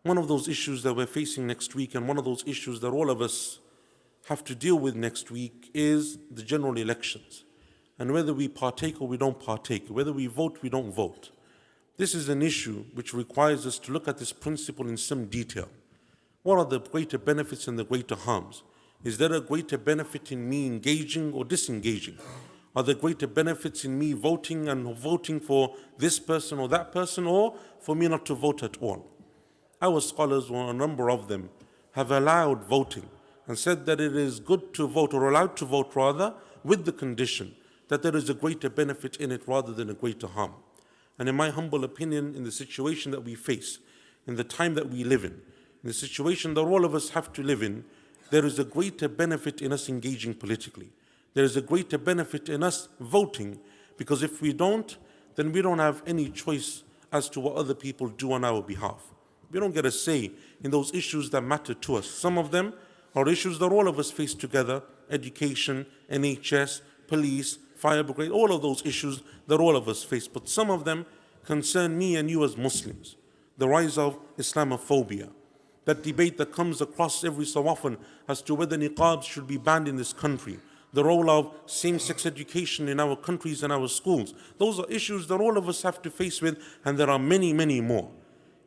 One of those issues that we're facing next week, and one of those issues that all of us have to deal with next week, is the general elections. And whether we partake or we don't partake, whether we vote, we don't vote. This is an issue which requires us to look at this principle in some detail. What are the greater benefits and the greater harms? Is there a greater benefit in me engaging or disengaging? Are there greater benefits in me voting and voting for this person or that person, or for me not to vote at all? Our scholars, or a number of them, have allowed voting and said that it is good to vote, or allowed to vote rather, with the condition that there is a greater benefit in it rather than a greater harm. And in my humble opinion, in the situation that we face, in the time that we live in the situation that all of us have to live in, there is a greater benefit in us engaging politically. There is a greater benefit in us voting, because if we don't, then we don't have any choice as to what other people do on our behalf. We don't get a say in those issues that matter to us. Some of them are issues that all of us face together: education, NHS, police, fire brigade, all of those issues that all of us face. But some of them concern me and you as Muslims. The rise of Islamophobia, that debate that comes across every so often as to whether niqabs should be banned in this country, the role of same-sex education in our countries and our schools. Those are issues that all of us have to face with, and there are many, many more.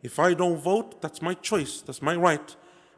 If I don't vote, that's my choice, that's my right,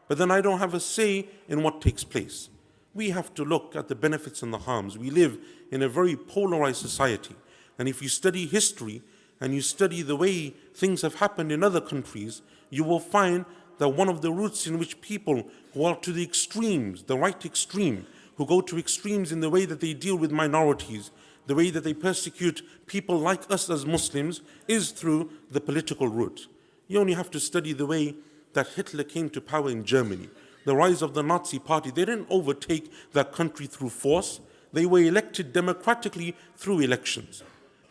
but then I don't have a say in what takes place. We have to look at the benefits and the harms. We live in a very polarized society, and if you study history and you study the way things have happened in other countries, you will find that one of the routes in which people who are to the extremes, the right extreme, who go to extremes in the way that they deal with minorities, the way that they persecute people like us as Muslims, is through the political route. You only have to study the way that Hitler came to power in Germany, the rise of the Nazi Party. They didn't overtake that country through force. They were elected democratically through elections,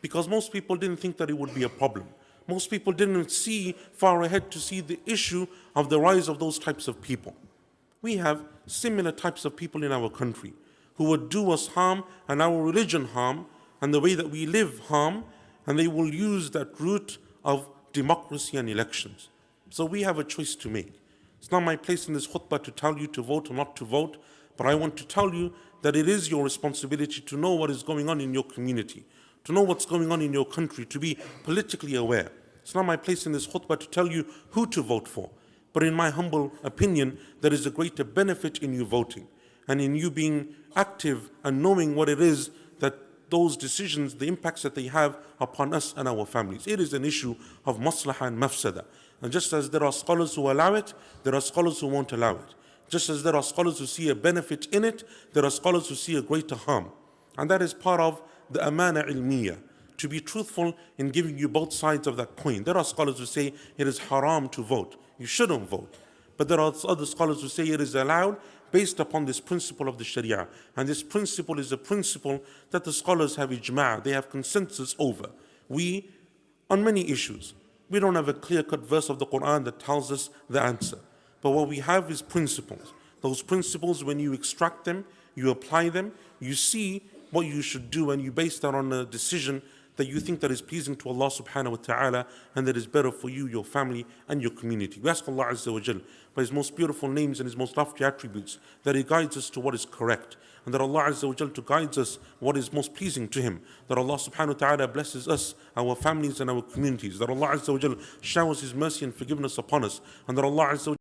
because most people didn't think that it would be a problem. Most people didn't see far ahead to see the issue of the rise of those types of people. We have similar types of people in our country who would do us harm and our religion harm and the way that we live harm, and they will use that route of democracy and elections. So we have a choice to make. It's not my place in this khutbah to tell you to vote or not to vote, but I want to tell you that it is your responsibility to know what is going on in your community, to know what's going on in your country, to be politically aware. It's not my place in this khutbah to tell you who to vote for, but in my humble opinion, there is a greater benefit in you voting and in you being active and knowing what it is that those decisions, the impacts that they have upon us and our families. It is an issue of maslahah and mafsada. And just as there are scholars who allow it, there are scholars who won't allow it. Just as there are scholars who see a benefit in it, there are scholars who see a greater harm. And that is part of the amana ilmiya, to be truthful in giving you both sides of that coin. There are scholars who say it is haram to vote. You shouldn't vote. But there are other scholars who say it is allowed based upon this principle of the Sharia. And this principle is a principle that the scholars have ijma', they have consensus over. We, on many issues, we don't have a clear-cut verse of the Quran that tells us the answer. But what we have is principles. Those principles, when you extract them, you apply them, you see what you should do, and you base that on a decision that you think that is pleasing to Allah subhanahu wa ta'ala and that is better for you, your family and your community. We ask Allah Azza wa Jal by His most beautiful names and His most lofty attributes that He guides us to what is correct, and that Allah Azza wa Jal to guides us what is most pleasing to Him, that Allah subhanahu wa ta'ala blesses us, our families and our communities, that Allah Azza wa Jal showers His mercy and forgiveness upon us, and that Allah Azza wa